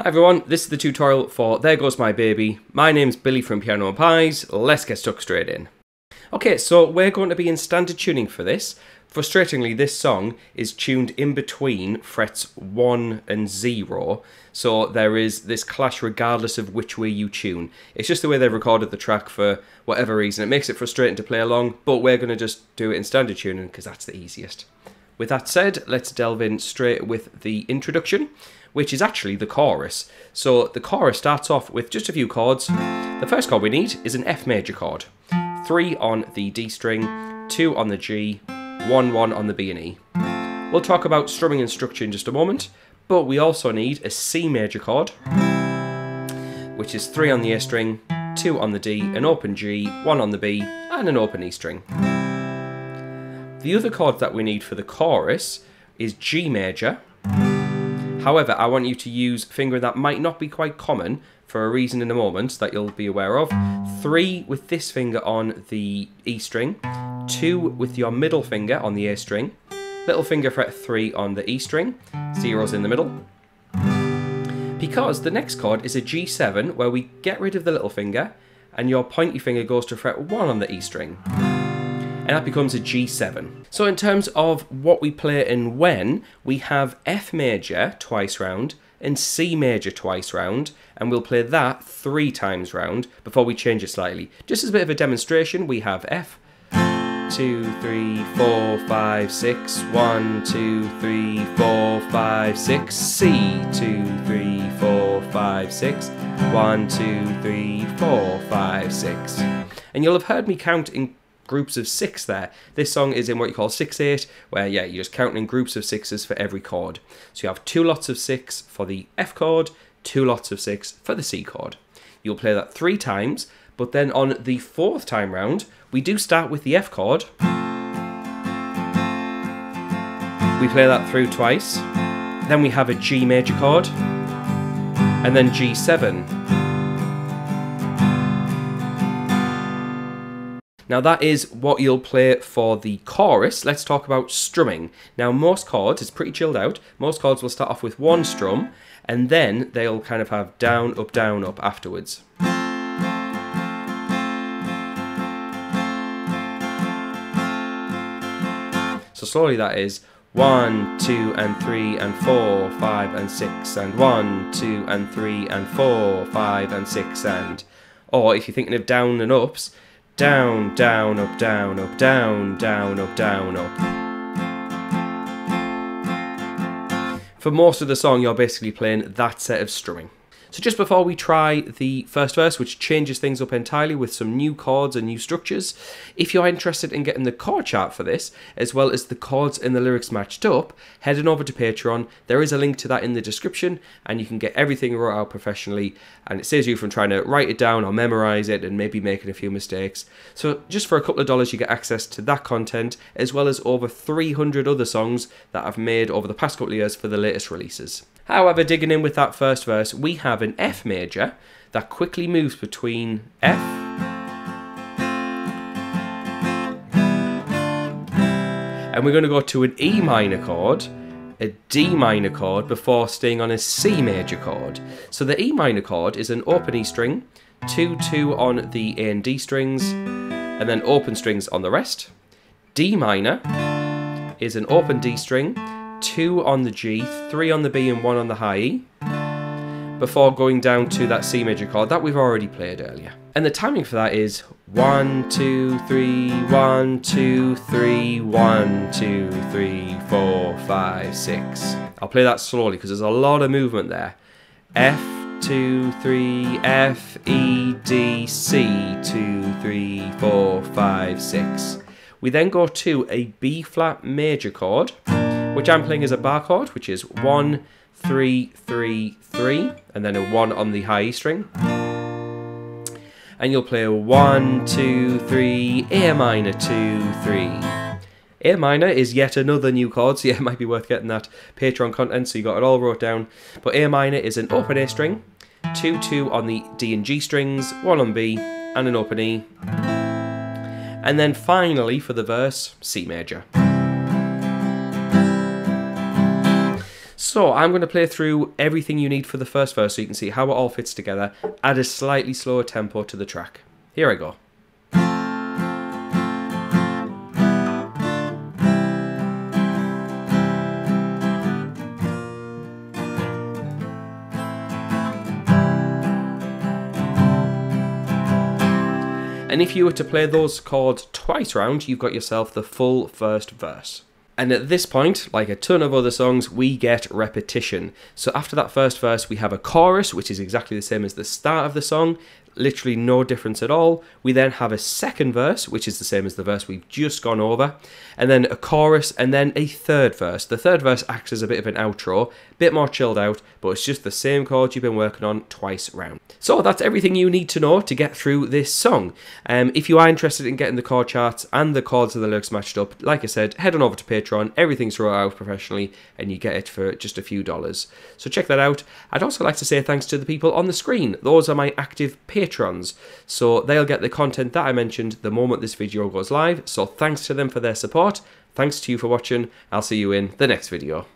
Hi everyone, this is the tutorial for There Goes My Baby. My name's Billy from Piano and Pies. Let's get stuck straight in. Okay, so we're going to be in standard tuning for this. Frustratingly, this song is tuned in between frets 1 and 0, so there is this clash regardless of which way you tune. It's just the way they've recorded the track for whatever reason. It makes it frustrating to play along, but we're going to just do it in standard tuning because that's the easiest. With that said, let's delve in straight with the introduction, which is actually the chorus. So the chorus starts off with just a few chords. The first chord we need is an F major chord. 3 on the D string, 2 on the G, 1 on the B and E. We'll talk about strumming and structure in just a moment, but we also need a C major chord, which is 3 on the A string, 2 on the D, an open G, 1 on the B, and an open E string. The other chord that we need for the chorus is G major. However, I want you to use a finger that might not be quite common for a reason in a moment that you'll be aware of. 3 with this finger on the E string, 2 with your middle finger on the A string, little finger fret 3 on the E string, 0's in the middle. Because the next chord is a G7 where we get rid of the little finger and your pointy finger goes to fret 1 on the E string. And that becomes a G7. So in terms of what we play and when, we have F major twice round and C major twice round, and we'll play that 3 times round before we change it slightly. Just as a bit of a demonstration, we have F, 2, 3, 4, 5, 6, 1, 2, 3, 4, 5, 6, C, 2, 3, 4, 5, 6, 1, 2, 3, 4, 5, 6. And you'll have heard me count in groups of 6 there. This song is in what you call 6/8, where you're just counting in groups of 6s for every chord. So you have 2 lots of 6 for the F chord, 2 lots of 6 for the C chord. You'll play that 3 times, but then on the 4th time round, we do start with the F chord. We play that through twice. Then we have a G major chord, and then G7. Now that is what you'll play for the chorus. Let's talk about strumming. Now most chords, it's pretty chilled out, most chords will start off with 1 strum and then they'll kind of have down, up afterwards. So slowly that is 1, 2 and 3 and 4, 5 and 6 and 1, 2 and 3 and 4, 5 and 6 and... Or if you're thinking of down and ups, down, down, up, down, up, down, down, up, down, up. For most of the song, you're basically playing that set of strumming. So just before we try the first verse, which changes things up entirely with some new chords and new structures, if you're interested in getting the chord chart for this, as well as the chords and the lyrics matched up, head on over to Patreon. There is a link to that in the description, and you can get everything wrote out professionally, and it saves you from trying to write it down or memorize it and maybe making a few mistakes. So just for a couple of dollars, you get access to that content, as well as over 300 other songs that I've made over the past couple of years for the latest releases. However, digging in with that first verse, we have an F major that quickly moves between F and we're going to go to an E minor chord, a D minor chord before staying on a C major chord. So the E minor chord is an open E string, 2, 2 on the A and D strings, and then open strings on the rest. D minor is an open D string, 2 on the G, 3 on the B and 1 on the high E, before going down to that C major chord that we've already played earlier. And the timing for that is 1, 2, 3, 1, 2, 3, 1, 2, 3, 4, 5, 6. I'll play that slowly because there's a lot of movement there. F, 2, 3, F, E, D, C, 2, 3, 4, 5, 6. We then go to a B flat major chord, which I'm playing as a bar chord, which is 1, 3, 3, 3, and then a 1 on the high E string. And you'll play a 1, 2, 3, A minor, 2, 3. A minor is yet another new chord, so yeah, it might be worth getting that Patreon content, so you got it all wrote down. But A minor is an open A string, 2, 2 on the D and G strings, 1 on B, and an open E. And then finally, for the verse, C major. So I'm going to play through everything you need for the first verse so you can see how it all fits together at a slightly slower tempo to the track. Here I go. And if you were to play those chords twice round, you've got yourself the full first verse. And at this point, like a ton of other songs, we get repetition. So after that first verse, we have a chorus, which is exactly the same as the start of the song. Literally no difference at all. We then have a second verse, which is the same as the verse we've just gone over, and then a chorus, and then a third verse. The third verse acts as a bit of an outro, bit more chilled out, but it's just the same chords you've been working on twice round. So that's everything you need to know to get through this song. If you are interested in getting the chord charts and the chords and the lyrics matched up, like I said, head on over to Patreon. Everything's wrote out professionally, and you get it for just a few dollars. So check that out. I'd also like to say thanks to the people on the screen. Those are my active patrons, so they'll get the content that I mentioned the moment this video goes live. So thanks to them for their support. Thanks to you for watching. I'll see you in the next video.